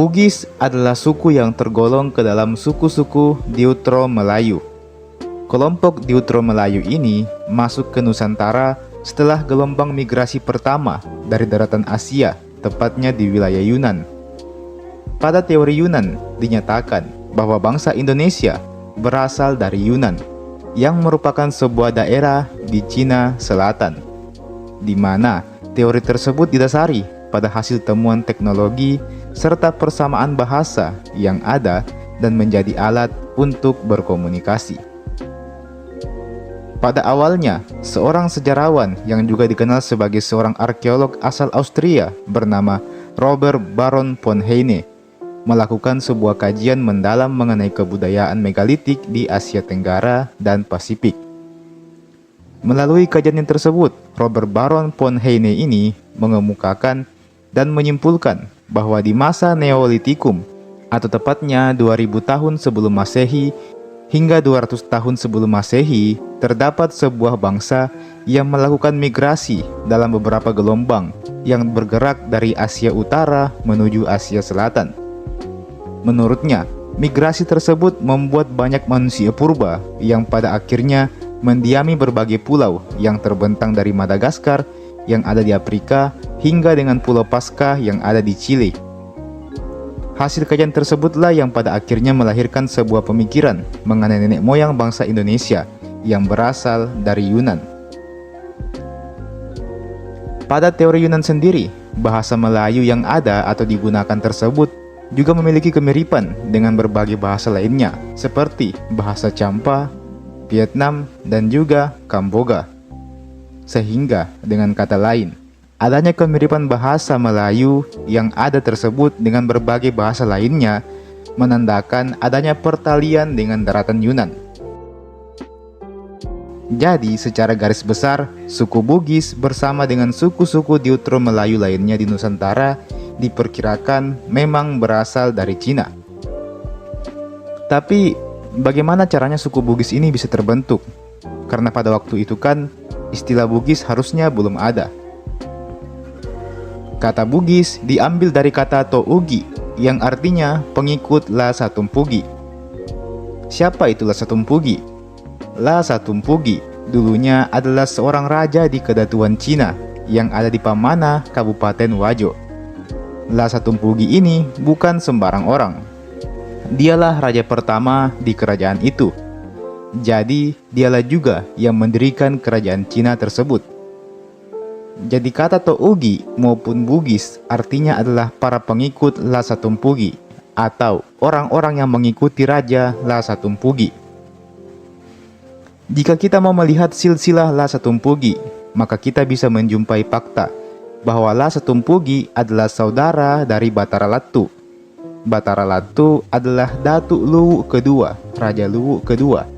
Bugis adalah suku yang tergolong ke dalam suku-suku Deutero Melayu. Kelompok Deutero Melayu ini masuk ke Nusantara setelah gelombang migrasi pertama dari daratan Asia, tepatnya di wilayah Yunan. Pada teori Yunan dinyatakan bahwa bangsa Indonesia berasal dari Yunan, yang merupakan sebuah daerah di Cina Selatan, di mana teori tersebut didasari pada hasil temuan teknologi serta persamaan bahasa yang ada dan menjadi alat untuk berkomunikasi. Pada awalnya, seorang sejarawan yang juga dikenal sebagai seorang arkeolog asal Austria bernama Robert Baron von Heine melakukan sebuah kajian mendalam mengenai kebudayaan megalitik di Asia Tenggara dan Pasifik. Melalui kajian tersebut, Robert Baron von Heine ini mengemukakan dan menyimpulkan bahwa di masa Neolitikum, atau tepatnya 2000 tahun sebelum Masehi hingga 200 tahun sebelum Masehi, terdapat sebuah bangsa yang melakukan migrasi dalam beberapa gelombang yang bergerak dari Asia Utara menuju Asia Selatan. Menurutnya, migrasi tersebut membuat banyak manusia purba yang pada akhirnya mendiami berbagai pulau yang terbentang dari Madagaskar yang ada di Afrika hingga dengan Pulau Paskah yang ada di Chile. Hasil kajian tersebutlah yang pada akhirnya melahirkan sebuah pemikiran mengenai nenek moyang bangsa Indonesia yang berasal dari Yunan. Pada teori Yunan sendiri, bahasa Melayu yang ada atau digunakan tersebut juga memiliki kemiripan dengan berbagai bahasa lainnya seperti bahasa Champa, Vietnam, dan juga Kamboja. Sehingga dengan kata lain, adanya kemiripan bahasa Melayu yang ada tersebut dengan berbagai bahasa lainnya menandakan adanya pertalian dengan daratan Yunan. Jadi secara garis besar, suku Bugis bersama dengan suku-suku Deutero Melayu lainnya di Nusantara diperkirakan memang berasal dari Cina. Tapi bagaimana caranya suku Bugis ini bisa terbentuk? Karena pada waktu itu kan istilah Bugis harusnya belum ada. Kata Bugis diambil dari kata Tougi yang artinya pengikut Lhasa Tumpugi. Siapa itu Lhasa Tumpugi? Lhasa Tumpugi dulunya adalah seorang raja di Kedatuan Cina yang ada di Pamana, Kabupaten Wajo. Lhasa Tumpugi ini bukan sembarang orang. Dialah raja pertama di kerajaan itu. Jadi dialah juga yang mendirikan kerajaan Cina tersebut. Jadi kata Tougi maupun Bugis artinya adalah para pengikut Lhasa Tumpugi atau orang-orang yang mengikuti Raja Lhasa Tumpugi. Jika kita mau melihat silsilah Lhasa Tumpugi, maka kita bisa menjumpai fakta bahwa Lhasa Tumpugi adalah saudara dari Batara Latu. Batara Latu adalah Datuk Luwu kedua, Raja Luwu kedua.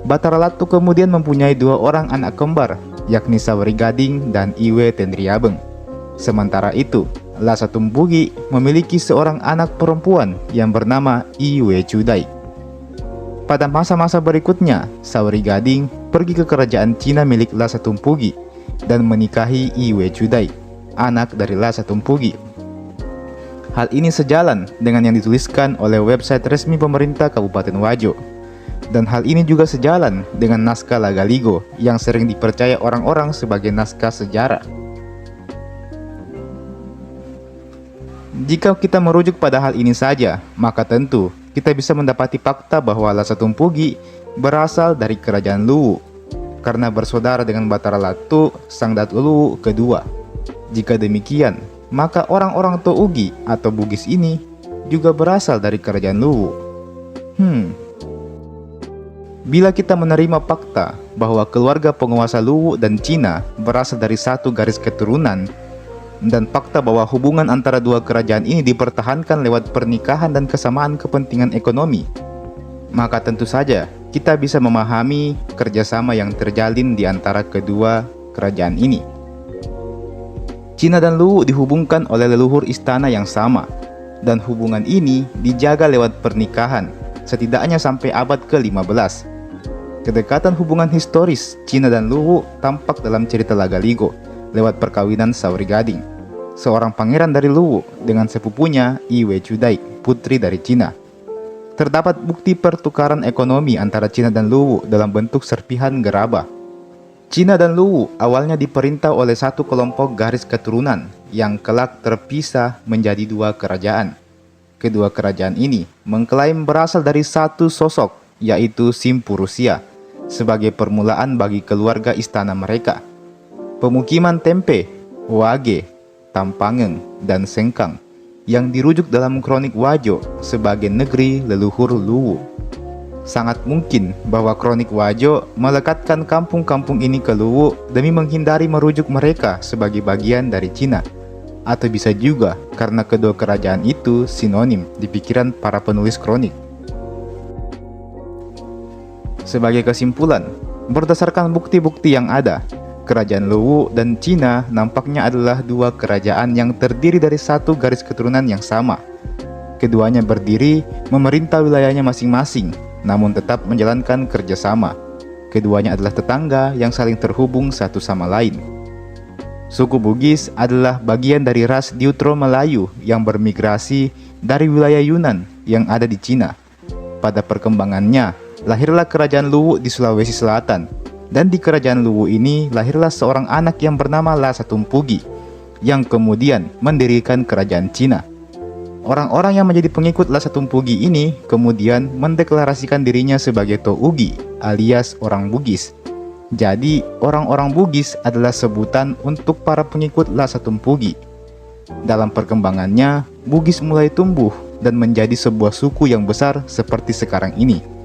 Batara Latu kemudian mempunyai dua orang anak kembar, yakni Saweri Gading dan Iwe Tendriabeng. Sementara itu, Lhasa Tumpugi memiliki seorang anak perempuan yang bernama Iwe Cudai. Pada masa-masa berikutnya, Saweri Gading pergi ke kerajaan Cina milik Lhasa Tumpugi dan menikahi Iwe Cudai, anak dari Lhasa Tumpugi. Hal ini sejalan dengan yang dituliskan oleh website resmi pemerintah Kabupaten Wajo. Dan hal ini juga sejalan dengan naskah Lagaligo yang sering dipercaya orang-orang sebagai naskah sejarah. Jika kita merujuk pada hal ini saja, maka tentu kita bisa mendapati fakta bahwa Lhasa Tumpugi berasal dari kerajaan Luwu karena bersaudara dengan Batara Latu, sang Datuk Luwu kedua. Jika demikian, maka orang-orang Tougi atau Bugis ini juga berasal dari kerajaan Luwu. Bila kita menerima fakta bahwa keluarga penguasa Luwu dan Cina berasal dari satu garis keturunan, dan fakta bahwa hubungan antara dua kerajaan ini dipertahankan lewat pernikahan dan kesamaan kepentingan ekonomi, maka tentu saja kita bisa memahami kerjasama yang terjalin di antara kedua kerajaan ini. Cina dan Luwu dihubungkan oleh leluhur istana yang sama, dan hubungan ini dijaga lewat pernikahan, setidaknya sampai abad ke-15. Kedekatan hubungan historis Cina dan Luwu tampak dalam cerita Lagaligo lewat perkawinan Saweri Gading. seorang pangeran dari Luwu dengan sepupunya Iwe Chudai, putri dari Cina. Terdapat bukti pertukaran ekonomi antara Cina dan Luwu dalam bentuk serpihan gerabah. Cina dan Luwu awalnya diperintah oleh satu kelompok garis keturunan yang kelak terpisah menjadi dua kerajaan. Kedua kerajaan ini mengklaim berasal dari satu sosok, yaitu Simpu Rusia, sebagai permulaan bagi keluarga istana mereka. Pemukiman Tempe, Wage, Tampangeng, dan Sengkang yang dirujuk dalam kronik Wajo sebagai negeri leluhur Luwu. Sangat mungkin bahwa kronik Wajo melekatkan kampung-kampung ini ke Luwu demi menghindari merujuk mereka sebagai bagian dari Cina. Atau bisa juga karena kedua kerajaan itu sinonim di pikiran para penulis kronik. Sebagai kesimpulan, berdasarkan bukti-bukti yang ada, Kerajaan Luwu dan Cina nampaknya adalah dua kerajaan yang terdiri dari satu garis keturunan yang sama. Keduanya berdiri memerintah wilayahnya masing-masing, namun tetap menjalankan kerjasama. Keduanya adalah tetangga yang saling terhubung satu sama lain. Suku Bugis adalah bagian dari ras Deutero Melayu yang bermigrasi dari wilayah Yunan yang ada di Cina. Pada perkembangannya, lahirlah Kerajaan Luwu di Sulawesi Selatan. Dan di Kerajaan Luwu ini lahirlah seorang anak yang bernama Lhasa Tumpugi, yang kemudian mendirikan Kerajaan Cina. Orang-orang yang menjadi pengikut Lhasa Tumpugi ini kemudian mendeklarasikan dirinya sebagai Tougi, alias orang Bugis. Jadi, orang-orang Bugis adalah sebutan untuk para pengikut Lhasa Tumpugi. Dalam perkembangannya, Bugis mulai tumbuh dan menjadi sebuah suku yang besar seperti sekarang ini.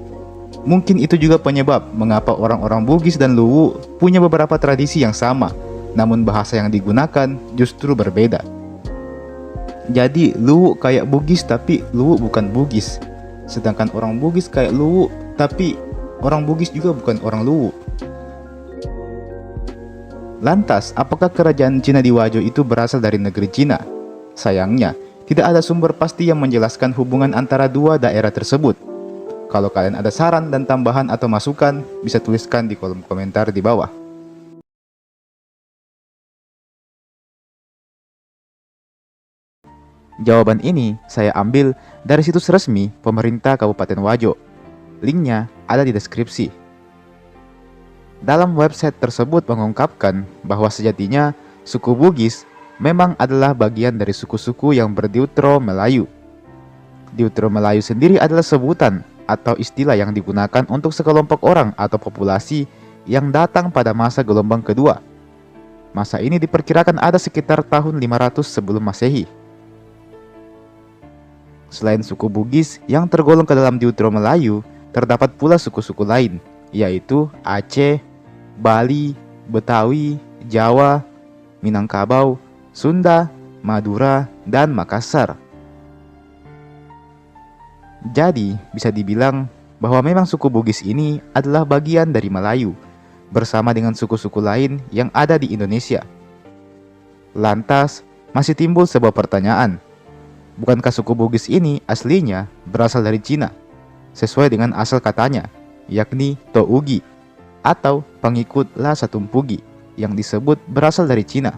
Mungkin itu juga penyebab mengapa orang-orang Bugis dan Luwu punya beberapa tradisi yang sama, namun bahasa yang digunakan justru berbeda. Jadi Luwu kayak Bugis tapi Luwu bukan Bugis, sedangkan orang Bugis kayak Luwu tapi orang Bugis juga bukan orang Luwu. Lantas, apakah kerajaan Cina di Wajo itu berasal dari negeri Cina? Sayangnya, tidak ada sumber pasti yang menjelaskan hubungan antara dua daerah tersebut. Kalau kalian ada saran dan tambahan atau masukan, bisa tuliskan di kolom komentar di bawah. Jawaban ini saya ambil dari situs resmi pemerintah Kabupaten Wajo. Linknya ada di deskripsi. Dalam website tersebut mengungkapkan bahwa sejatinya suku Bugis memang adalah bagian dari suku-suku yang berdeutero Melayu. Deutero Melayu sendiri adalah sebutan atau istilah yang digunakan untuk sekelompok orang atau populasi yang datang pada masa gelombang kedua. Masa ini diperkirakan ada sekitar tahun 500 sebelum Masehi. Selain suku Bugis yang tergolong ke dalam Deutero Melayu, terdapat pula suku-suku lain, yaitu Aceh, Bali, Betawi, Jawa, Minangkabau, Sunda, Madura, dan Makassar. Jadi, bisa dibilang bahwa memang suku Bugis ini adalah bagian dari Melayu, bersama dengan suku-suku lain yang ada di Indonesia. Lantas, masih timbul sebuah pertanyaan. Bukankah suku Bugis ini aslinya berasal dari Cina, sesuai dengan asal katanya, yakni Tougi, atau pengikut Lhasa Tumpugi, yang disebut berasal dari Cina?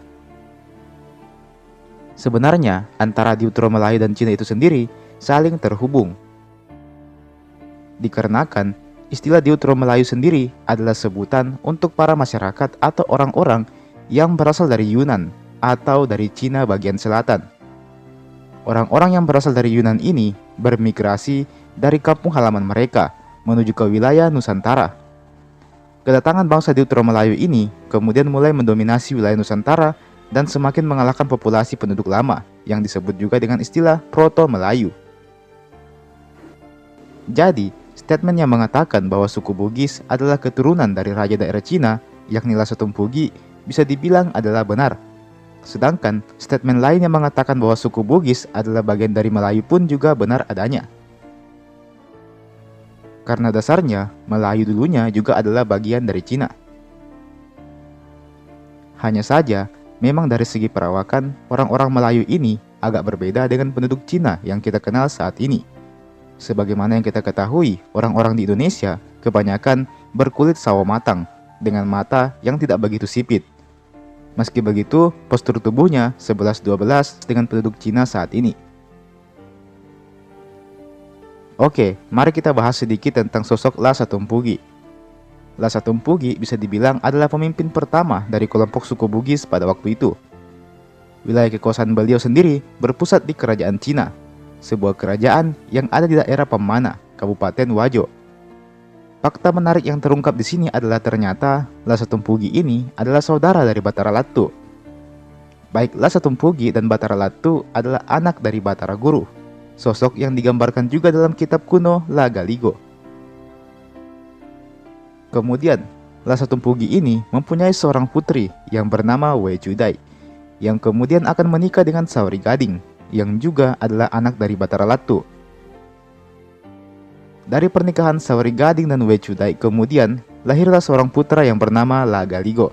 Sebenarnya, antara Deutero Melayu dan Cina itu sendiri saling terhubung. Dikarenakan istilah Deutero Melayu sendiri adalah sebutan untuk para masyarakat atau orang-orang yang berasal dari Yunan atau dari Cina bagian selatan. Orang-orang yang berasal dari Yunan ini bermigrasi dari kampung halaman mereka menuju ke wilayah Nusantara. Kedatangan bangsa Deutero Melayu ini kemudian mulai mendominasi wilayah Nusantara dan semakin mengalahkan populasi penduduk lama yang disebut juga dengan istilah Proto-Melayu. Jadi, statement yang mengatakan bahwa suku Bugis adalah keturunan dari raja daerah Cina, yakni Lhasa Tumpugi, bisa dibilang adalah benar. Sedangkan statement lain yang mengatakan bahwa suku Bugis adalah bagian dari Melayu pun juga benar adanya. Karena dasarnya, Melayu dulunya juga adalah bagian dari Cina. Hanya saja, memang dari segi perawakan, orang-orang Melayu ini agak berbeda dengan penduduk Cina yang kita kenal saat ini. Sebagaimana yang kita ketahui, orang-orang di Indonesia kebanyakan berkulit sawo matang dengan mata yang tidak begitu sipit. Meski begitu, postur tubuhnya 11-12 dengan penduduk Cina saat ini. Oke, mari kita bahas sedikit tentang sosok Lhasa Tumpugi. Lhasa Tumpugi bisa dibilang adalah pemimpin pertama dari kelompok suku Bugis pada waktu itu. Wilayah kekuasaan beliau sendiri berpusat di Kerajaan Cina, sebuah kerajaan yang ada di daerah Pemana, Kabupaten Wajo. Fakta menarik yang terungkap di sini adalah ternyata Lhasa Tumpugi ini adalah saudara dari Batara Latu. Baik Lhasa Tumpugi dan Batara Latu adalah anak dari Batara Guru, sosok yang digambarkan juga dalam kitab kuno Lagaligo. Kemudian, Lhasa Tumpugi ini mempunyai seorang putri yang bernama Wei Chudai, yang kemudian akan menikah dengan Saori Gading, yang juga adalah anak dari Batara Latu. Dari pernikahan Saori Gading dan Wei Chudai kemudian lahirlah seorang putra yang bernama Lagaligo.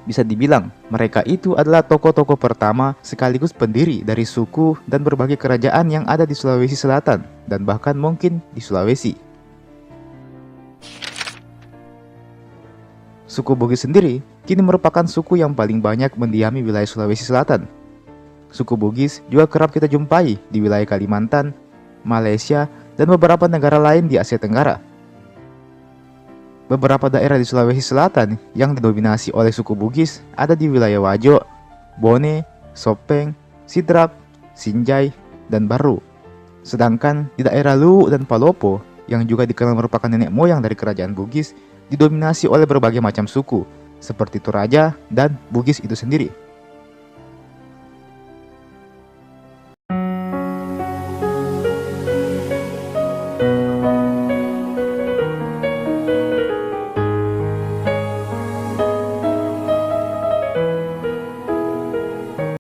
Bisa dibilang mereka itu adalah tokoh-tokoh pertama sekaligus pendiri dari suku dan berbagai kerajaan yang ada di Sulawesi Selatan dan bahkan mungkin di Sulawesi. Suku Bugis sendiri kini merupakan suku yang paling banyak mendiami wilayah Sulawesi Selatan. Suku Bugis juga kerap kita jumpai di wilayah Kalimantan, Malaysia, dan beberapa negara lain di Asia Tenggara. Beberapa daerah di Sulawesi Selatan yang didominasi oleh suku Bugis ada di wilayah Wajo, Bone, Sopeng, Sidrap, Sinjai, dan Baru. Sedangkan di daerah Luwu dan Palopo yang juga dikenal merupakan nenek moyang dari kerajaan Bugis didominasi oleh berbagai macam suku, seperti Toraja dan Bugis itu sendiri.